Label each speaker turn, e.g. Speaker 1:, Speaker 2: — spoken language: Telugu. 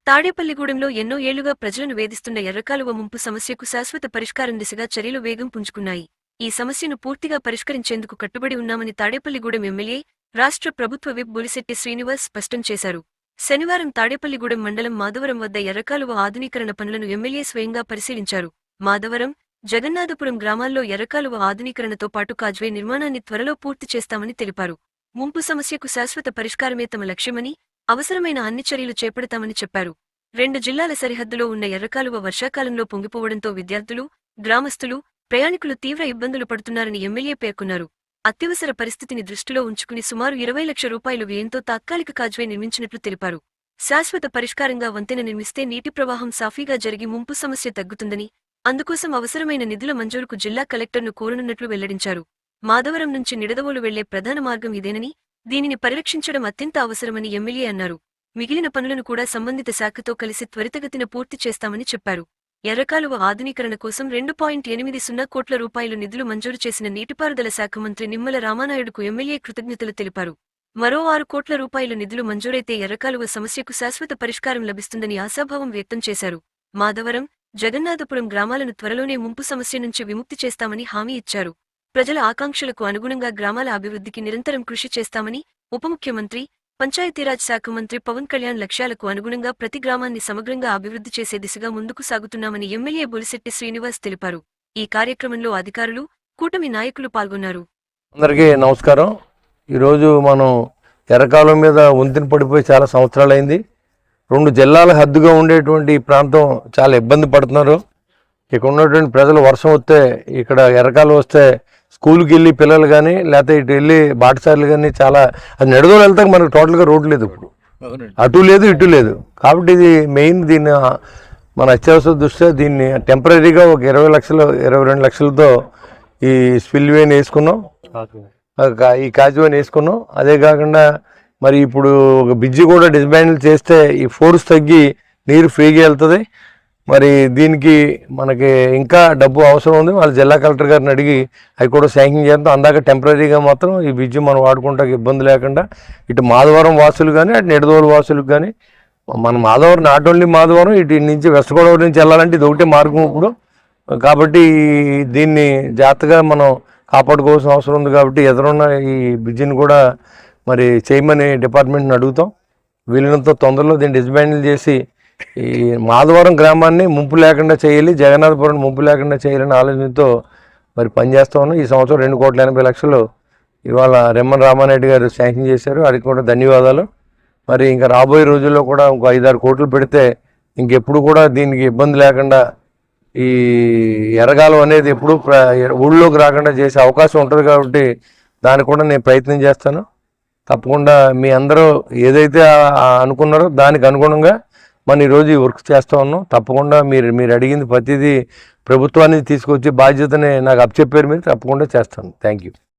Speaker 1: తాడేపల్లిగూడెంలో ఎన్నో ఏళ్లుగా ప్రజలను వేధిస్తున్న ఎర్రకాలువ ముంపు సమస్యకు శాశ్వత పరిష్కారం దిశగా చర్యలు వేగం పుంజుకున్నాయి. ఈ సమస్యను పూర్తిగా పరిష్కరించేందుకు కట్టుబడి ఉన్నామని తాడేపల్లిగూడెం ఎమ్మెల్యే, రాష్ట్ర ప్రభుత్వ విప్ బొలిశెట్టి శ్రీనివాస్ స్పష్టం చేశారు. శనివారం తాడేపల్లిగూడెం మండలం మాధవరం వద్ద ఎర్రకాలువ ఆధునీకరణ పనులను ఎమ్మెల్యే స్వయంగా పరిశీలించారు. మాధవరం, జగన్నాథపురం గ్రామాల్లో ఎర్రకాలువ ఆధునీకరణతో పాటు కాజ్వే నిర్మాణాన్ని త్వరలో పూర్తి చేస్తామని తెలిపారు. ముంపు సమస్యకు శాశ్వత పరిష్కారమే తమ లక్ష్యమని, అవసరమైన అన్ని చర్యలు చేపడతామని చెప్పారు. 2 జిల్లాల సరిహద్దులో ఉన్న ఎర్రకాలువ వర్షాకాలంలో పొంగిపోవడంతో విద్యార్థులు, గ్రామస్తులు, ప్రయాణికులు తీవ్ర ఇబ్బందులు పడుతున్నారని ఎమ్మెల్యే పేర్కొన్నారు. అత్యవసర పరిస్థితిని దృష్టిలో ఉంచుకుని సుమారు 20 లక్షల రూపాయలు వ్యయంతో తాత్కాలిక కాజ్వే నిర్మించినట్లు తెలిపారు. శాశ్వత పరిష్కారంగా వంతెన నిర్మిస్తే నీటి ప్రవాహం సాఫీగా జరిగి ముంపు సమస్య తగ్గుతుందని, అందుకోసం అవసరమైన నిధుల మంజూరుకు జిల్లా కలెక్టర్ను కోరనున్నట్లు వెల్లడించారు. మాధవరం నుంచి నిడదవోలు వెళ్లే ప్రధాన మార్గం ఇదేనని, దీనిని పరిరక్షించడం అత్యంత అవసరమని ఎమ్మెల్యే అన్నారు. మిగిలిన పనులను కూడా సంబంధిత శాఖతో కలిసి త్వరితగతిన పూర్తి చేస్తామని చెప్పారు. ఎర్రకాలువ ఆధునీకరణ కోసం 2.80 కోట్ల రూపాయలు నిధులు మంజూరు చేసిన నీటిపారుదల శాఖ మంత్రి నిమ్మల రామానాయుడుకు ఎమ్మెల్యే కృతజ్ఞతలు తెలిపారు. మరో 6 కోట్ల రూపాయలు నిధులు మంజూరైతే ఎర్రకాలువ సమస్యకు శాశ్వత పరిష్కారం లభిస్తుందని ఆశాభావం వ్యక్తం చేశారు. మాధవరం, జగన్నాథపురం గ్రామాలను త్వరలోనే ముంపు సమస్య నుంచి విముక్తి చేస్తామని హామీ ఇచ్చారు. ప్రజల ఆకాంక్షలకు అనుగుణంగా గ్రామాల అభివృద్ధికి నిరంతరం కృషి చేస్తామని ఉప ముఖ్యమంత్రి, పంచాయతీరాజ్ శాఖ మంత్రి పవన్ కళ్యాణ్ లక్ష్యాలకు అనుగుణంగా ప్రతి గ్రామాన్ని సమగ్రంగా అభివృద్ధి చేసే దిశగా ముందుకు సాగుతున్నామని ఎమ్మెల్యే బొలిశెట్టి శ్రీనివాస్ తెలిపారు. ఈ కార్యక్రమంలో అధికారులు, కూటమి నాయకులు పాల్గొన్నారు.
Speaker 2: అందరికీ నమస్కారం. ఈరోజు మనం ఎర్రకాలువ మీద వంతెన పడిపోయి చాలా సంవత్సరాలైంది. 2 జిల్లాల హద్దుగా ఉండేటువంటి ఈ ప్రాంతం చాలా ఇబ్బంది పడుతున్నారు. ఇక్కడ ఉన్నటువంటి ప్రజలు వర్షం వస్తే, ఇక్కడ ఎర్రకాలువ వస్తే స్కూల్కి వెళ్ళి పిల్లలు కానీ, లేకపోతే ఇటు వెళ్ళి బాటసార్లు కానీ చాలా అది నడుదోలు వెళ్తాక మనకు టోటల్గా రోడ్డు లేదు. ఇప్పుడు అటు లేదు, ఇటు లేదు. కాబట్టి ఇది మెయిన్. దీన్ని మన అత్యవసర దృష్ట్యా దీన్ని టెంపరీగా ఒక 20 లక్షలు 22 లక్షలతో ఈ స్పిల్వేని వేసుకున్నాం, ఈ కాజ్వేని వేసుకున్నాం. అదే కాకుండా మరి ఇప్పుడు ఒక బ్రిడ్జి కూడా డిస్మాండిల్ చేస్తే ఈ ఫోర్స్ తగ్గి నీరు ఫ్రీగా వెళ్తుంది. మరి దీనికి మనకి ఇంకా డబ్బు అవసరం ఉంది. వాళ్ళ జిల్లా కలెక్టర్ గారిని అడిగి అవి కూడా శాంక్షన్ చేస్తాం. అందాక టెంపరీగా మాత్రం ఈ బ్రిడ్జ్ మనం వాడుకుంటానికి ఇబ్బంది లేకుండా ఇటు మాధవరం వాసులు కానీ, అటు నిడదవోలు వాసులకు కానీ, మన మాధవరం నాట్ ఓన్లీ మాధవరం, ఇటు నుంచి వెస్ట్ గోదావరి నుంచి వెళ్ళాలంటే ఇది ఒకటే మార్గం ఇప్పుడు. కాబట్టి దీన్ని జాగ్రత్తగా మనం కాపాడుకోవాల్సిన అవసరం ఉంది. కాబట్టి ఎదురున్న ఈ బ్రిడ్జిని కూడా మరి చేయమని డిపార్ట్మెంట్ని అడుగుతాం. వీలైనంత తొందరలో దీన్ని డిస్మాండిల్ చేసి ఈ మాధవరం గ్రామాన్ని ముంపు లేకుండా చేయాలి, జగన్నాథపురం ముంపు లేకుండా చేయాలని ఆలోచనతో మరి పనిచేస్తూ ఉన్నాం. ఈ సంవత్సరం 2,80,00,000 ఇవాళ రెమ్మన్ రామారెడ్డి గారు శాంక్షన్ చేశారు. అది కూడా ధన్యవాదాలు. మరి ఇంకా రాబోయే రోజుల్లో కూడా ఇంకో 5-6 కోట్లు పెడితే ఇంకెప్పుడు కూడా దీనికి ఇబ్బంది లేకుండా ఈ ఎర్రకాలువ అనేది ఎప్పుడు ఊళ్ళోకి రాకుండా చేసే అవకాశం ఉంటుంది. కాబట్టి దానికి కూడా నేను ప్రయత్నం చేస్తాను. తప్పకుండా మీ అందరూ ఏదైతే అనుకున్నారో దానికి అనుగుణంగా మనం ఈరోజు ఈ వర్క్ చేస్తూ ఉన్నాం. తప్పకుండా మీరు అడిగింది ప్రతిదీ ప్రభుత్వాన్ని తీసుకొచ్చి బాధ్యతని నాకు అప్పచెప్పారు. మీరు తప్పకుండా చేస్తాను. Thank you.